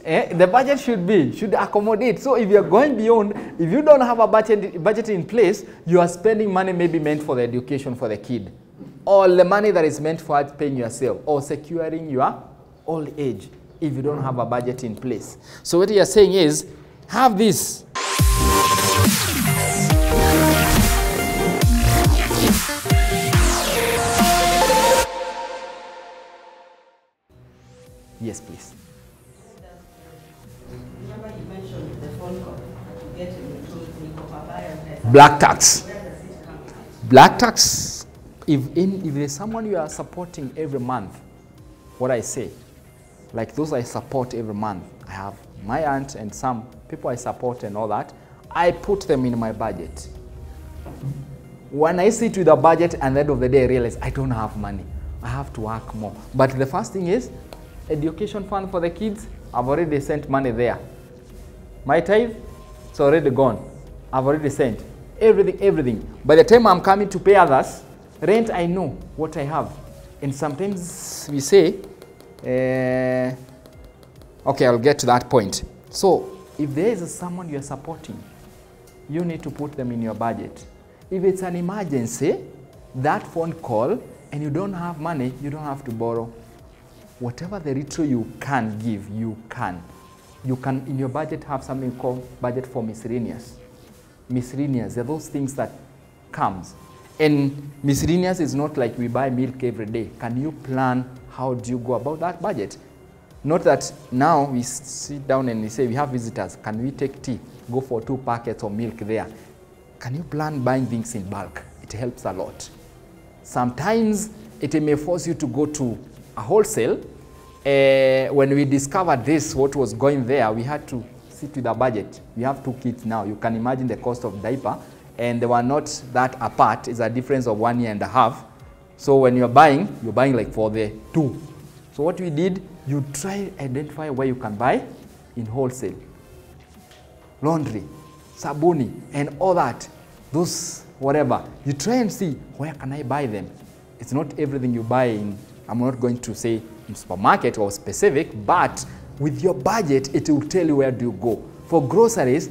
The budget should accommodate. So if you're going beyond, if you don't have a budget in place, you are spending money maybe meant for the education for the kid, or the money that is meant for paying yourself, or securing your old age, if you don't have a budget in place. So what you're saying is, have this. Yes, please. Remember you mentioned the phone call to get black tax. Black tax, if there's someone you are supporting every month, what I say, like those I support every month, I have my aunt and some people I support and all that, I put them in my budget. When I sit with a budget and at the end of the day I realize I don't have money, I have to work more. But the first thing is, education fund for the kids, I've already sent money there. My tithe, it's already gone. I've already sent everything. By the time I'm coming to pay others, rent, I know what I have. And sometimes we say, okay, I'll get to that point. So if there is someone you're supporting, you need to put them in your budget. If it's an emergency, that phone call, and you don't have money, you don't have to borrow. Whatever the little you can give, you can. You can, in your budget, have something called budget for miscellaneous. Miscellaneous, they're those things that comes. And miscellaneous is not like we buy milk every day. Can you plan how do you go about that budget? Not that now we sit down and we say we have visitors, can we take tea, go for 2 packets of milk there? Can you plan buying things in bulk? It helps a lot. Sometimes it may force you to go to a wholesale. When we discovered this, what was going there, we had to sit with a budget. We have 2 kids now. You can imagine the cost of diaper, and they were not that apart. It's a difference of 1.5 years. So when you're buying like for the 2. So what we did, you try identify where you can buy in wholesale. Laundry, sabuni, and all that. Those, whatever. You try and see, where can I buy them? It's not everything you buy in, I'm not going to say in supermarket or specific, but with your budget, it will tell you where do you go. For groceries,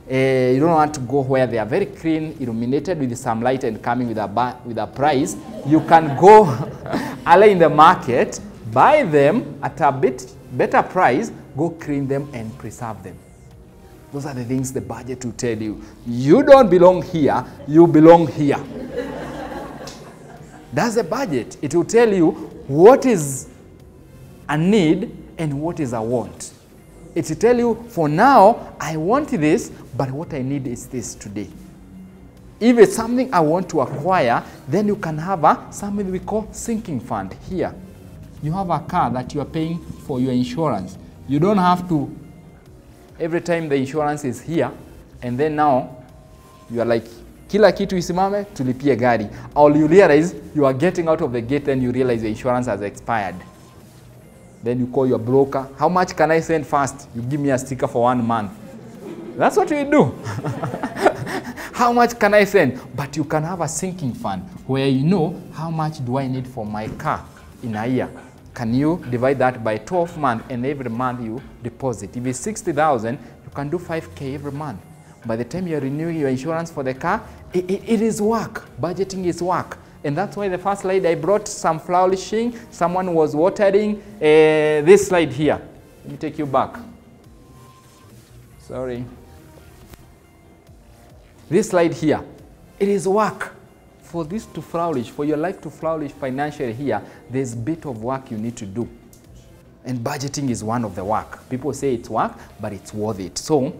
you don't want to go where they are very clean, illuminated with some light and coming with a price. You can go early in the market, buy them at a bit better price, go clean them and preserve them. Those are the things the budget will tell you. You don't belong here, you belong here. That's the budget. It will tell you what is a need and what is a want. It will tell you, for now, I want this, but what I need is this today. If it's something I want to acquire, then you can have something we call sinking fund here. You have a car that you are paying for your insurance. You don't have to, every time the insurance is here, and then now you are like, kila kitu isimame, tulipie gari. Or you realize you are getting out of the gate, then you realize the insurance has expired. Then you call your broker. How much can I send first? You give me a sticker for 1 month. That's what we do. How much can I send? But you can have a sinking fund where you know how much do I need for my car in a year. Can you divide that by 12 months, and every month you deposit? If it's 60,000, you can do 5K every month. By the time you're renewing your insurance for the car, it is work. Budgeting is work. And that's why the first slide I brought some flourishing, someone was watering. This slide here, let me take you back. Sorry. This slide here, it is work. For this to flourish, for your life to flourish financially here, there's a bit of work you need to do. And budgeting is one of the work. People say it's work, but it's worth it. So,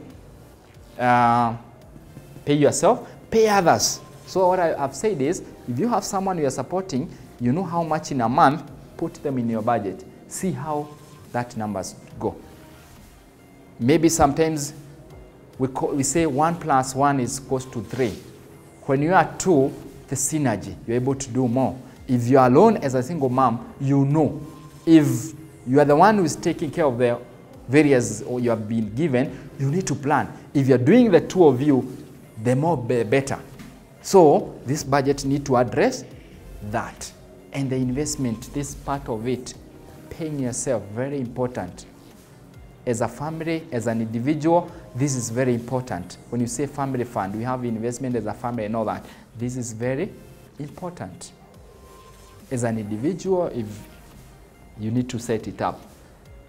pay yourself, pay others. So what I've said is, if you have someone you are supporting, you know how much in a month, put them in your budget. See how that numbers go. Maybe sometimes we say 1 + 1 is equals to 3. When you are 2, the synergy, you're able to do more. If you are alone as a single mom, you know. If you are the one who is taking care of the various or you have been given, you need to plan. If you're doing the 2 of you, the more better. So this budget need to address that. And the investment, this part of it, paying yourself, very important. as a family, as an individual, this is very important. When you say family fund, we have investment as a family and all that. This is very important. As an individual, if you need to set it up.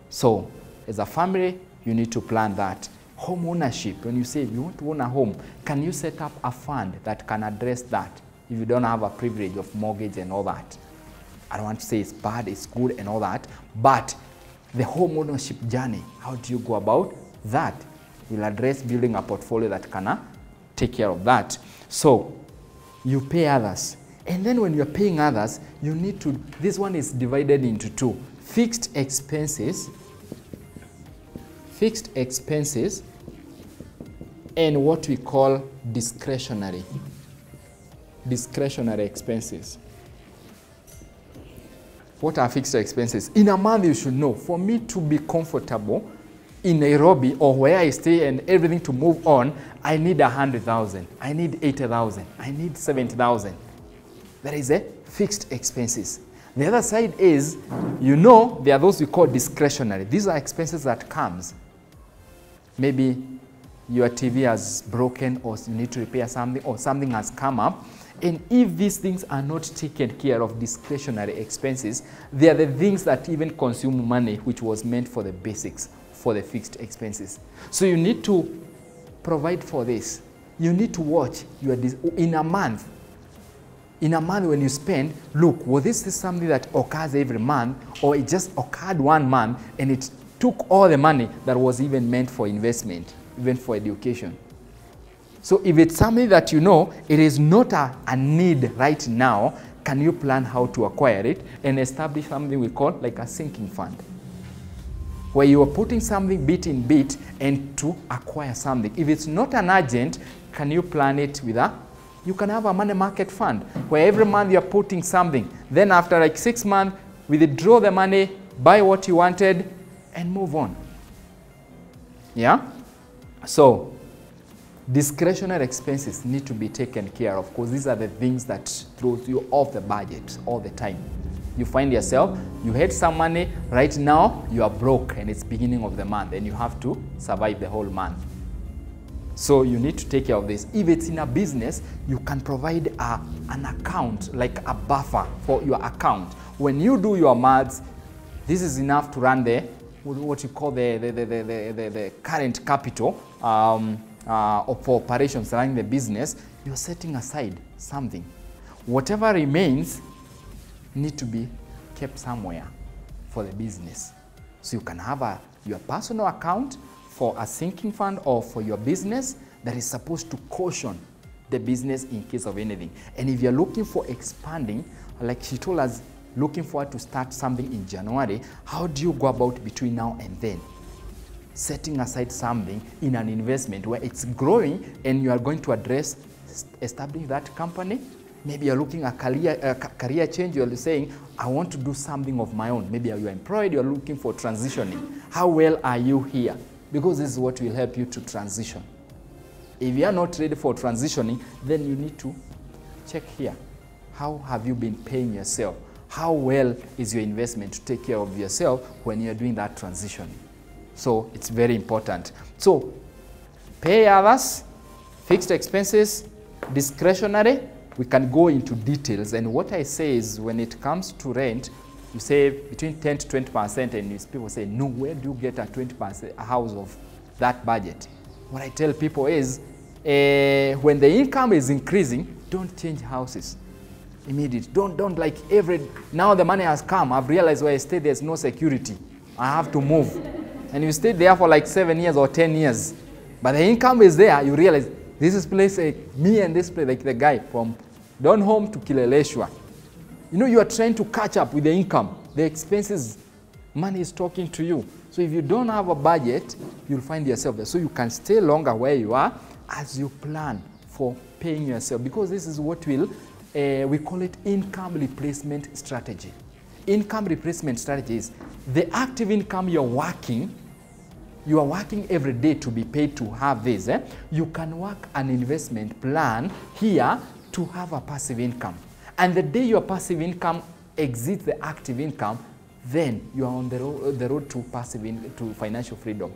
So, as a family, you need to plan that. Home ownership, when you say you want to own a home, can you set up a fund that can address that if you don't have a privilege of mortgage and all that? I don't want to say it's bad, it's good and all that, but the home ownership journey, how do you go about that? We'll address building a portfolio that can take care of that. So, you pay others. And then when you're paying others, you need to, this one is divided into two. Fixed expenses, and what we call discretionary expenses. What are fixed expenses? In a month, you should know, for me to be comfortable in Nairobi or where I stay and everything to move on, I need 100,000, I need 80,000, I need 70,000. That is a fixed expenses. The other side is, you know, there are those we call discretionary. These are expenses that comes. Maybe your TV has broken, or you need to repair something, or something has come up. And if these things are not taken care of, discretionary expenses, they are the things that even consume money, which was meant for the basics, for the fixed expenses. So you need to provide for this. You need to watch your in a month. In a month when you spend, look, well, this is something that occurs every month, or it just occurred one month and it took all the money that was even meant for investment, even for education. So if it's something that you know, it is not a need right now, can you plan how to acquire it and establish something we call like a sinking fund, where you are putting something bit in bit and to acquire something. If it's not an urgent, can you plan it with you can have a money market fund where every month you're putting something. Then after like 6 months, withdraw the money, buy what you wanted, and move on. Yeah? So, discretionary expenses need to be taken care of, because these are the things that throws you off the budget all the time. You find yourself, you had some money, right now you are broke and it's beginning of the month and you have to survive the whole month. So you need to take care of this. If it's in a business, you can provide an account, like a buffer for your account. When you do your maths, this is enough to run the, what you call the current capital for operations running the business. You're setting aside something. Whatever remains need to be kept somewhere for the business. So you can have your personal account for a sinking fund or for your business that is supposed to caution the business in case of anything. And if you're looking for expanding, like she told us, looking forward to start something in January, how do you go about between now and then? Setting aside something in an investment where it's growing and you are going to address establishing that company. Maybe you're looking at career change, you're saying, I want to do something of my own. Maybe you're employed, you're looking for transitioning. How well are you here? Because this is what will help you to transition. If you are not ready for transitioning, then you need to check here. How have you been paying yourself? How well is your investment to take care of yourself when you're doing that transition? So it's very important. So pay others, fixed expenses, discretionary. We can go into details. And what I say is when it comes to rent, you save between 10 to 20%, and people say, no, where do you get a 20% house of that budget? What I tell people is, when the income is increasing, don't change houses immediately. Don't like now the money has come, I've realized where I stay, there's no security. I have to move. And you stay there for like 7 years or 10 years. But the income is there, you realize, this is place, me and this place, like the guy from Donholm to Kileleshwa. You know, you are trying to catch up with the income. The expenses, money is talking to you. So if you don't have a budget, you'll find yourself there. So you can stay longer where you are as you plan for paying yourself. Because this is what we call it income replacement strategy. Income replacement strategy is the active income you're working. You are working every day to be paid to have this. You can work an investment plan here to have a passive income. And the day your passive income exceeds the active income, then you are on the road to to financial freedom.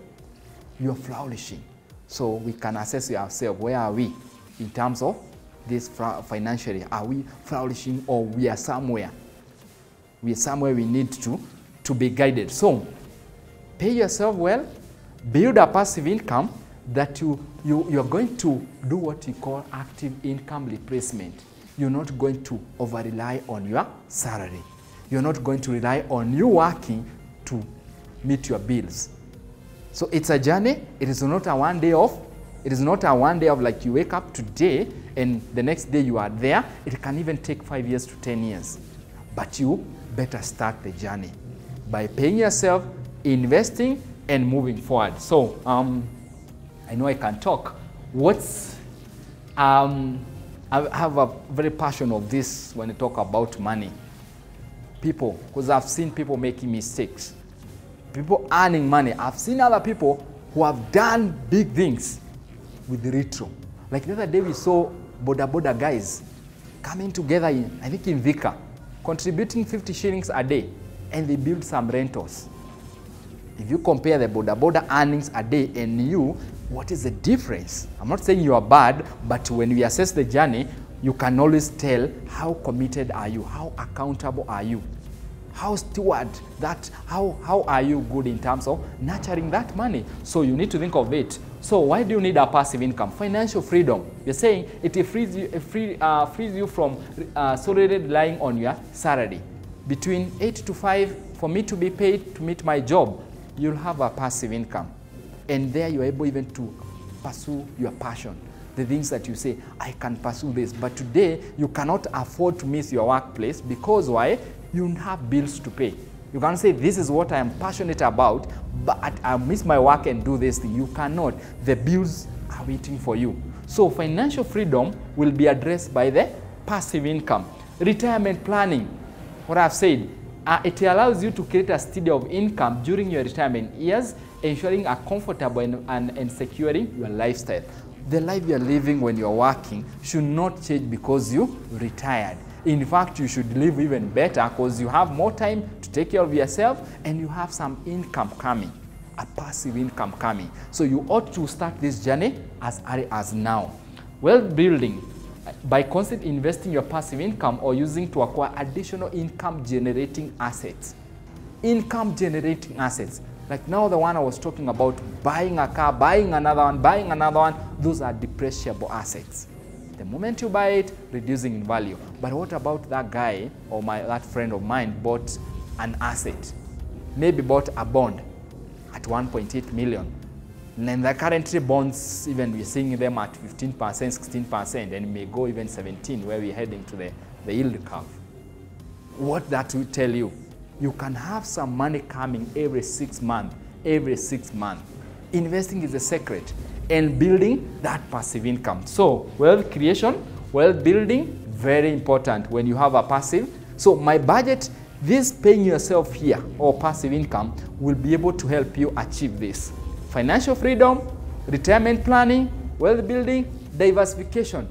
You are flourishing. So we can assess ourselves, where are we in terms of this financially? Are we flourishing, or we are somewhere? We are somewhere we need to be guided. So pay yourself well, build a passive income that you're going to do what you call active income replacement. You're not going to over-rely on your salary. You're not going to rely on you working to meet your bills. So it's a journey. It is not a one day off. It is not a one day of like you wake up today and the next day you are there. It can even take 5 years to 10 years. But you better start the journey by paying yourself, investing, and moving forward. So I know I can talk. I have a very passion of this when I talk about money. People, because I've seen people making mistakes. People earning money. I've seen other people who have done big things with the retro. Like the other day we saw boda guys coming together I think in Vika, contributing 50 shillings a day, and they build some rentals. If you compare the boda earnings a day and you, what is the difference? I'm not saying you are bad, but when we assess the journey, you can always tell how committed are you, how accountable are you, how steward that, how are you good in terms of nurturing that money. So you need to think of it. So why do you need a passive income? Financial freedom. You're saying it frees you from solely relying on your salary. Between 8 to 5 for me to be paid to meet my job, you'll have a passive income. And there you're able even to pursue your passion. The things that you say, I can pursue this. But today, you cannot afford to miss your workplace because why? You have bills to pay. You can't say, this is what I am passionate about, but I miss my work and do this thing. You cannot. The bills are waiting for you. So financial freedom will be addressed by the passive income. Retirement planning, what I've said, it allows you to create a steady of income during your retirement years, ensuring a comfortable and securing your lifestyle. The life you're living when you're working should not change because you retired. In fact, you should live even better because you have more time to take care of yourself and you have some income coming, a passive income coming. So you ought to start this journey as early as now. Wealth building, by constantly investing your passive income or using to acquire additional income generating assets. Income generating assets. Like now the one I was talking about, buying a car, buying another one, those are depreciable assets. The moment you buy it, reducing in value. But what about that guy or that friend of mine bought an asset, maybe bought a bond at 1.8 million. And then the currently bonds, even we're seeing them at 15%, 16%, and may go even 17%, where we're heading to the yield curve. What that will tell you, you can have some money coming every 6 months, Investing is a secret, and building that passive income. So wealth creation, wealth building, very important when you have a passive. So my budget, this paying yourself here or passive income will be able to help you achieve this. Financial freedom, retirement planning, wealth building, diversification.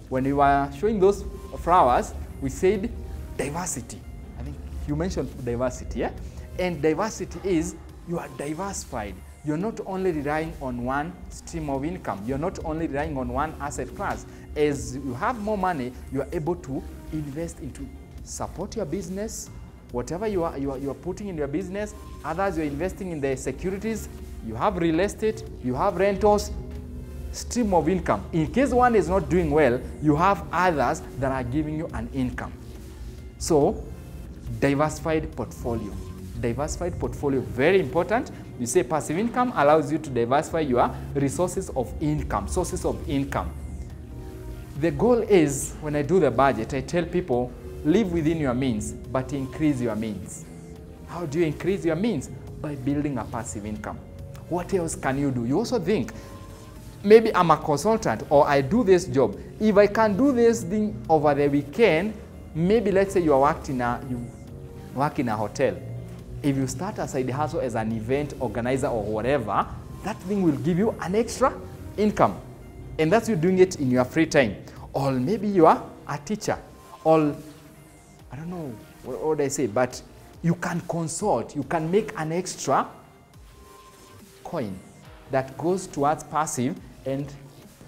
When we were showing those flowers, we said diversity. I think you mentioned diversity, yeah? And diversity is you are diversified. You're not only relying on one stream of income. You're not only relying on one asset class. As you have more money, you are able to invest into support your business, whatever you are putting in your business. Others, you're investing in the securities. You have real estate, you have rentals, stream of income. In case one is not doing well, you have others that are giving you an income. So, diversified portfolio. Diversified portfolio, very important. You say passive income allows you to diversify your resources of income, sources of income. The goal is, when I do the budget, I tell people, live within your means, but increase your means. How do you increase your means? By building a passive income. What else can you do? You also think, maybe I'm a consultant or I do this job. If I can do this thing over the weekend, maybe let's say you work in a hotel. If you start a side hustle as an event organizer or whatever, that thing will give you an extra income. And that's you doing it in your free time. Or maybe you are a teacher. Or, I don't know what I say, but You can consult, you can make an extra coin that goes towards passive and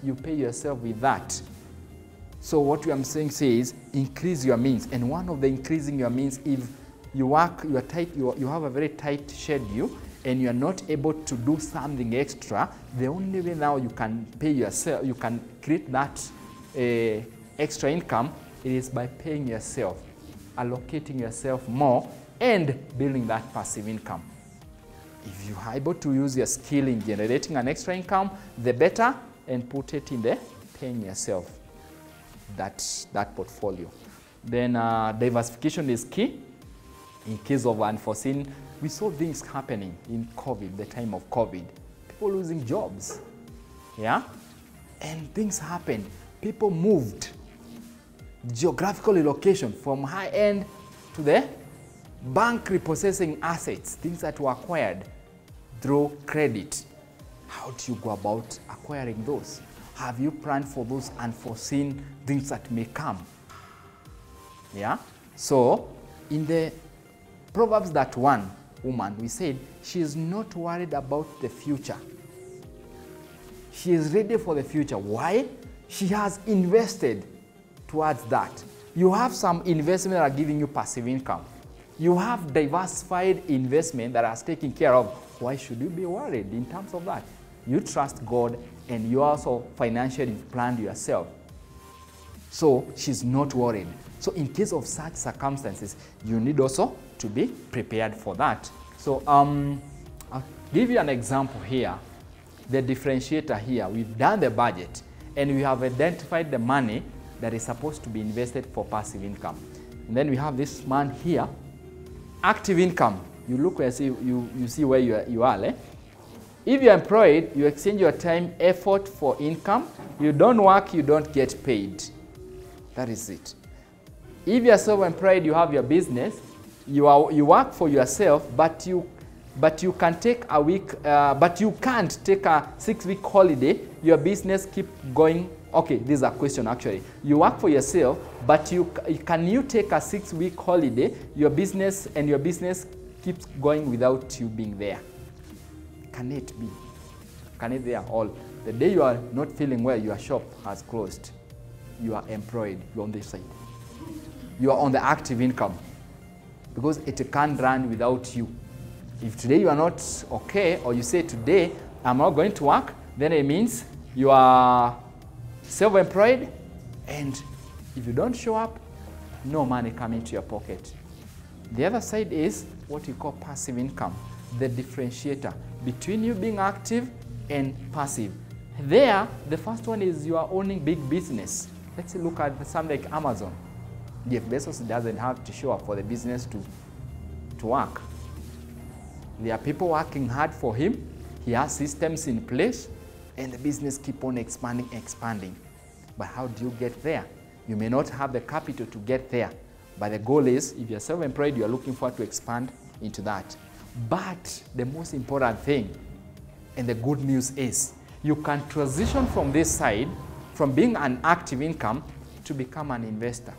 you pay yourself with that. So what I'm saying is increase your means. And one of the increasing your means, if you work, you have a very tight schedule and you are not able to do something extra, the only way now you can pay yourself, you can create that extra income, it is by paying yourself, allocating yourself more and building that passive income. If you are able to use your skill in generating an extra income, the better, and put it in the paying yourself that portfolio. Then diversification is key. In case of unforeseen, we saw things happening in COVID, the time of COVID. People losing jobs, yeah? And things happened. People moved geographical location from high end to the bank repossessing assets, things that were acquired through credit. How do you go about acquiring those? Have you planned for those unforeseen things that may come? Yeah? So, in the Proverbs that one woman, we said, she is not worried about the future. She is ready for the future. Why? She has invested towards that. You have some investment that are giving you passive income. You have diversified investment that are taken care of. Why should you be worried in terms of that? You trust God and you also financially planned yourself. So she's not worried. So in case of such circumstances, you need also to be prepared for that. So I'll give you an example here. The differentiator here, we've done the budget and we have identified the money that is supposed to be invested for passive income. And then we have this man here, active income. You look and see, you see where you are. Eh? If you're employed, you exchange your time, effort for income. You don't work, you don't get paid. That is it. If you're self-employed, you have your business, you work for yourself, but you can take a week, but you can't take a 6-week holiday. Your business keep going. Okay, this is a question actually. You work for yourself, but can you take a 6-week holiday? Your business keeps going without you being there. Can it be? Can it there all? The day you are not feeling well, your shop has closed. You are employed. You're on this side. You are on the active income because it can't run without you. If today you are not okay, or you say today I'm not going to work, then it means you are self-employed, and if you don't show up, no money coming to your pocket. The other side is what you call passive income, the differentiator between you being active and passive. There, the first one is you are owning big business. Let's look at something like Amazon. Jeff Bezos doesn't have to show up for the business to work. There are people working hard for him. He has systems in place, and the business keep on expanding. But how do you get there? You may not have the capital to get there, but the goal is, if you're self-employed, you're looking forward to expand into that. But the most important thing, and the good news is, you can transition from this side, from being an active income, to become an investor.